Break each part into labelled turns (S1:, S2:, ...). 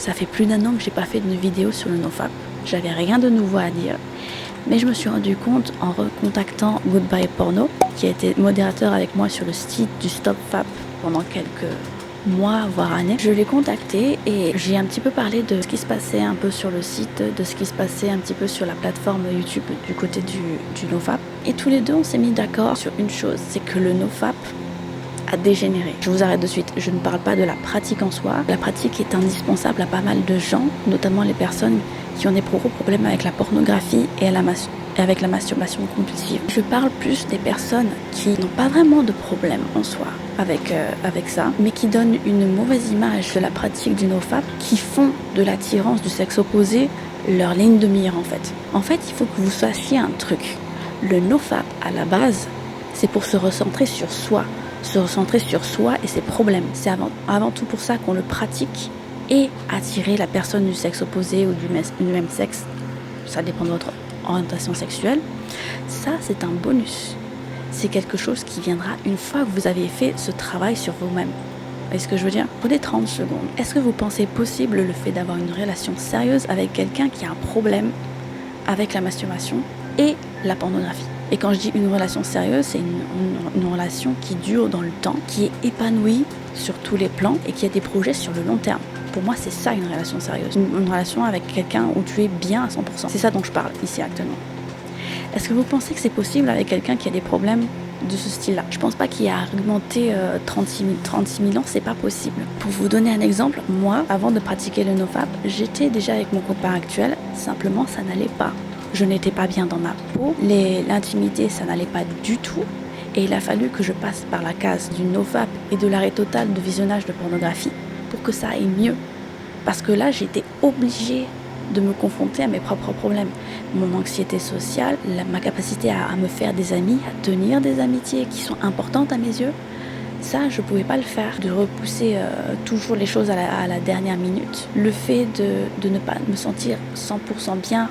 S1: Ça fait plus d'1 an que j'ai pas fait de vidéo sur le nofap. J'avais rien de nouveau à dire. Mais je me suis rendu compte en recontactant Goodbye Porno, qui a été modérateur avec moi sur le site du Stop Fap pendant quelques mois, voire années. Je l'ai contacté et j'ai un petit peu parlé de ce qui se passait un peu sur le site, de ce qui se passait un petit peu sur la plateforme YouTube du côté du nofap. Et tous les deux, on s'est mis d'accord sur une chose, c'est que le nofap a dégénéré. Je vous arrête de suite, je ne parle pas de la pratique en soi. La pratique est indispensable à pas mal de gens, notamment les personnes qui ont des gros problèmes avec la pornographie et avec la masturbation compulsive. Je parle plus des personnes qui n'ont pas vraiment de problème en soi avec ça, mais qui donnent une mauvaise image de la pratique du nofap, qui font de l'attirance du sexe opposé leur ligne de mire en fait. En fait, il faut que vous sachiez un truc. Le nofap, à la base, c'est pour se recentrer sur soi et ses problèmes. C'est avant tout pour ça qu'on le pratique et attirer la personne du sexe opposé ou du même sexe. Ça dépend de votre orientation sexuelle. Ça, c'est un bonus. C'est quelque chose qui viendra une fois que vous avez fait ce travail sur vous-même. Vous voyez ce que je veux dire? Prenez 30 secondes. Est-ce que vous pensez possible le fait d'avoir une relation sérieuse avec quelqu'un qui a un problème avec la masturbation et la pornographie? Et quand je dis une relation sérieuse, c'est une relation qui dure dans le temps, qui est épanouie sur tous les plans et qui a des projets sur le long terme. Pour moi, c'est ça une relation sérieuse. Une relation avec quelqu'un où tu es bien à 100%. C'est ça dont je parle ici actuellement. Est-ce que vous pensez que c'est possible avec quelqu'un qui a des problèmes de ce style-là? Je pense pas qu'il y a argumenté 36 000 ans, c'est pas possible. Pour vous donner un exemple, moi, avant de pratiquer le nofap, j'étais déjà avec mon copain actuel, simplement ça n'allait pas. Je n'étais pas bien dans ma peau, l'intimité ça n'allait pas du tout, et il a fallu que je passe par la case du nofap et de l'arrêt total de visionnage de pornographie pour que ça aille mieux. Parce que là, j'étais obligée de me confronter à mes propres problèmes. Mon anxiété sociale, ma capacité à me faire des amis, à tenir des amitiés qui sont importantes à mes yeux, ça, je pouvais pas le faire. De repousser toujours les choses à la dernière minute. Le fait de ne pas me sentir 100% bien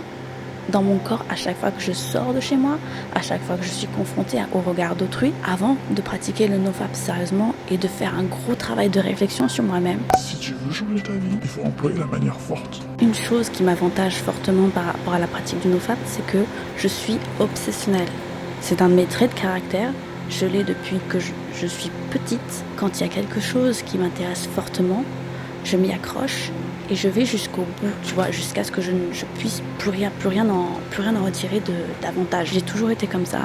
S1: dans mon corps à chaque fois que je sors de chez moi, à chaque fois que je suis confrontée au regard d'autrui, avant de pratiquer le nofap sérieusement et de faire un gros travail de réflexion sur moi-même.
S2: Si tu veux changer ta vie, il faut employer la manière forte.
S1: Une chose qui m'avantage fortement par rapport à la pratique du nofap, c'est que je suis obsessionnelle. C'est un de mes traits de caractère. Je l'ai depuis que je suis petite. Quand il y a quelque chose qui m'intéresse fortement, je m'y accroche et je vais jusqu'au bout, tu vois, jusqu'à ce que je puisse plus rien en retirer d'avantage. J'ai toujours été comme ça.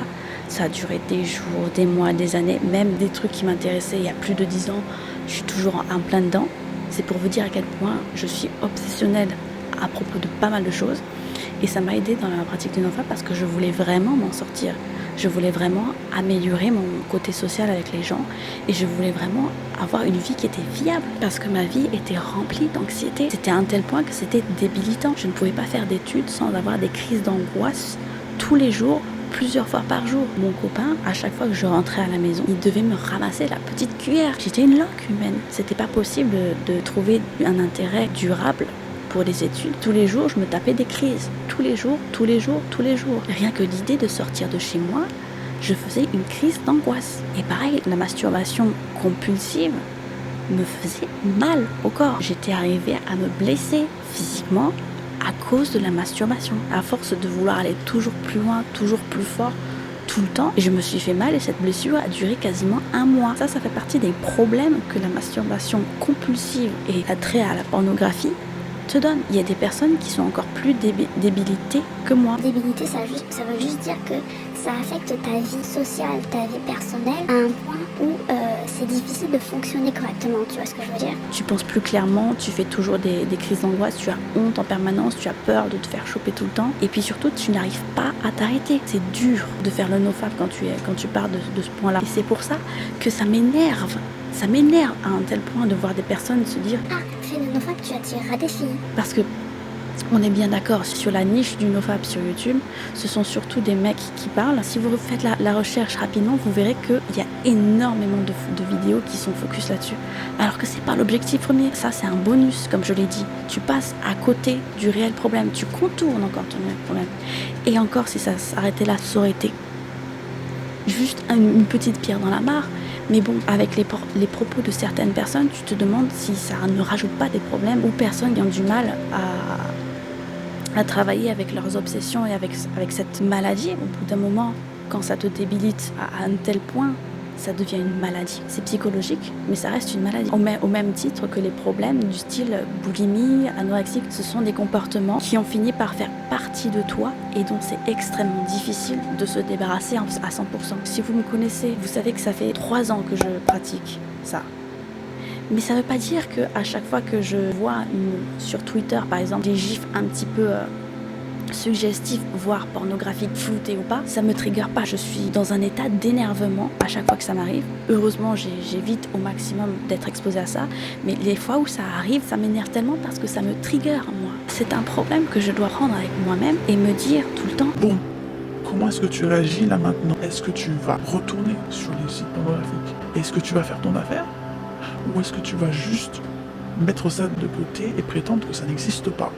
S1: Ça a duré des jours, des mois, des années, même des trucs qui m'intéressaient il y a plus de 10 ans. Je suis toujours en plein dedans. C'est pour vous dire à quel point je suis obsessionnelle à propos de pas mal de choses. Et ça m'a aidée dans la pratique du nofap parce que je voulais vraiment m'en sortir. Je voulais vraiment améliorer mon côté social avec les gens et je voulais vraiment avoir une vie qui était viable parce que ma vie était remplie d'anxiété. C'était à un tel point que c'était débilitant. Je ne pouvais pas faire d'études sans avoir des crises d'angoisse tous les jours, plusieurs fois par jour. Mon copain, à chaque fois que je rentrais à la maison, il devait me ramasser la petite cuillère. J'étais une loque humaine. C'était pas possible de trouver un intérêt durable pour les études. Tous les jours, je me tapais des crises. Tous les jours. Rien que l'idée de sortir de chez moi, je faisais une crise d'angoisse. Et pareil, la masturbation compulsive me faisait mal au corps. J'étais arrivée à me blesser physiquement à cause de la masturbation. À force de vouloir aller toujours plus loin, toujours plus fort, tout le temps, et je me suis fait mal et cette blessure a duré quasiment 1 mois. Ça fait partie des problèmes que la masturbation compulsive et l'attrait à la pornographie te donne. Il y a des personnes qui sont encore plus débilitées que moi.
S3: Débilité, ça veut juste dire que ça affecte ta vie sociale, ta vie personnelle, à un point où c'est difficile de fonctionner correctement, tu vois ce que je veux dire?
S1: Tu penses plus clairement, tu fais toujours des crises d'angoisse, tu as honte en permanence, tu as peur de te faire choper tout le temps, et puis surtout tu n'arrives pas à t'arrêter. C'est dur de faire le nofap quand tu pars de ce point-là. Et c'est pour ça que ça m'énerve. Ça m'énerve à un tel point de voir des personnes se dire «
S3: Ah, fais le nofap, tu attireras des filles ».
S1: Parce que on est bien d'accord, sur la niche du nofap sur YouTube, ce sont surtout des mecs qui parlent. Si vous faites la recherche rapidement, vous verrez qu'il y a énormément de vidéos qui sont focus là-dessus. Alors que c'est pas l'objectif premier. Ça, c'est un bonus, comme je l'ai dit. Tu passes à côté du réel problème. Tu contournes encore ton réel problème. Et encore, si ça s'arrêtait là, ça aurait été juste une petite pierre dans la mare. Mais bon, avec les propos de certaines personnes, tu te demandes si ça ne rajoute pas des problèmes ou personnes qui ont du mal à travailler avec leurs obsessions et avec cette maladie. Au bout d'un moment, quand ça te débilite à un tel point, ça devient une maladie. C'est psychologique, mais ça reste une maladie. Au même titre que les problèmes du style boulimie, anorexique, ce sont des comportements qui ont fini par faire partie de toi et dont c'est extrêmement difficile de se débarrasser à 100%. Si vous me connaissez, vous savez que ça fait 3 ans que je pratique ça. Mais ça ne veut pas dire qu'à chaque fois que je vois sur Twitter, par exemple, des gifs un petit peu suggestifs, voire pornographiques, floutés ou pas, ça me trigger pas. Je suis dans un état d'énervement à chaque fois que ça m'arrive. Heureusement, j'évite au maximum d'être exposée à ça, mais les fois où ça arrive, ça m'énerve tellement parce que ça me trigger, moi. C'est un problème que je dois prendre avec moi-même et me dire tout le temps.
S2: Bon, comment est-ce que tu réagis là maintenant? Est-ce que tu vas retourner sur les sites pornographiques? Est-ce que tu vas faire ton affaire? Ou est-ce que tu vas juste mettre ça de côté et prétendre que ça n'existe pas?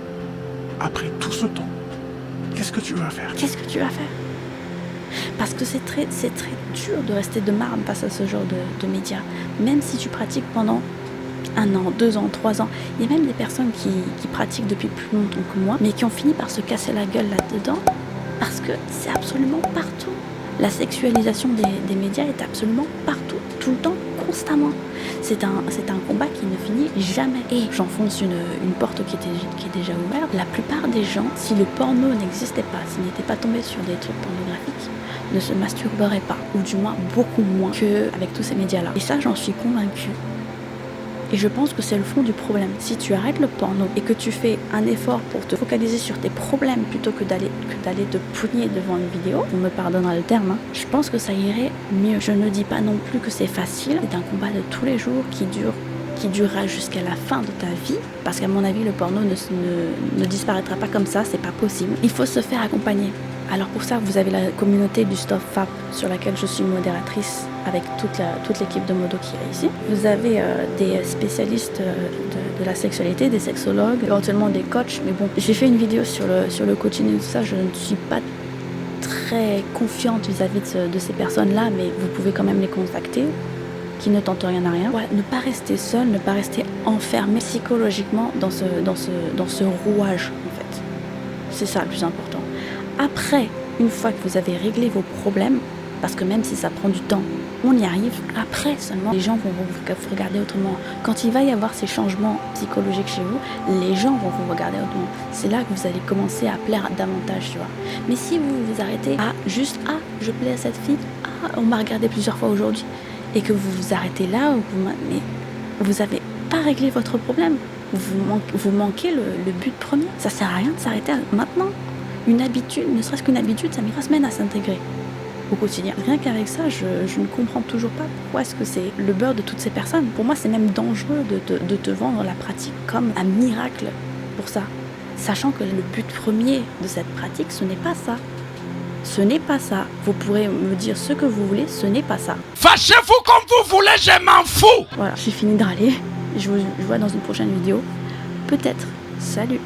S2: Après tout ce temps, qu'est-ce que tu vas faire?
S1: Qu'est-ce que tu vas faire? Parce que c'est très dur de rester de marbre face à ce genre de médias. Même si tu pratiques pendant 1 an, 2 ans, 3 ans. Il y a même des personnes qui pratiquent depuis plus longtemps que moi, mais qui ont fini par se casser la gueule là-dedans, parce que c'est absolument partout. La sexualisation des médias est absolument partout, tout le temps, constamment. C'est un combat qui ne finit jamais. Et j'enfonce une porte qui est déjà ouverte. La plupart des gens, si le porno n'existait pas, s'ils n'étaient pas tombés sur des trucs pornographiques, ne se masturberaient pas, ou du moins beaucoup moins qu'avec tous ces médias-là. Et ça, j'en suis convaincue. Et je pense que c'est le fond du problème. Si tu arrêtes le porno et que tu fais un effort pour te focaliser sur tes problèmes plutôt que d'aller te pugner devant une vidéo, on me pardonnera le terme, hein, je pense que ça irait mieux. Je ne dis pas non plus que c'est facile. C'est un combat de tous les jours qui durera jusqu'à la fin de ta vie, parce qu'à mon avis, le porno ne disparaîtra pas comme ça, c'est pas possible. Il faut se faire accompagner. Alors pour ça, vous avez la communauté du Stop Fap sur laquelle je suis modératrice avec toute l'équipe de modo qui est ici. Vous avez des spécialistes de la sexualité, des sexologues, éventuellement des coachs. Mais bon, j'ai fait une vidéo sur le coaching et tout ça. Je ne suis pas très confiante vis-à-vis de ces personnes-là, mais vous pouvez quand même les contacter, qui ne tentent rien à rien. Voilà, ne pas rester seul, ne pas rester enfermé psychologiquement dans ce rouage, en fait. C'est ça le plus important. Après, une fois que vous avez réglé vos problèmes, parce que même si ça prend du temps, on y arrive, après seulement, les gens vont vous regarder autrement. Quand il va y avoir ces changements psychologiques chez vous, les gens vont vous regarder autrement. C'est là que vous allez commencer à plaire davantage, tu vois. Mais si vous vous arrêtez à juste « Ah, je plais à cette fille, ah, on m'a regardé plusieurs fois aujourd'hui », et que vous vous arrêtez là, mais vous n'avez pas réglé votre problème. Vous manquez le but premier. Ça sert à rien de s'arrêter maintenant. Une habitude, ne serait-ce qu'une habitude, ça met 3 semaines à s'intégrer au quotidien. Rien qu'avec ça, je ne comprends toujours pas pourquoi est-ce que c'est le beurre de toutes ces personnes. Pour moi, c'est même dangereux de te vendre la pratique comme un miracle pour ça. Sachant que le but premier de cette pratique, ce n'est pas ça. Ce n'est pas ça. Vous pourrez me dire ce que vous voulez, ce n'est pas ça.
S4: Fâchez-vous comme vous voulez, je m'en fous!
S1: Voilà, j'ai fini de râler. Je vous vois dans une prochaine vidéo. Peut-être. Salut!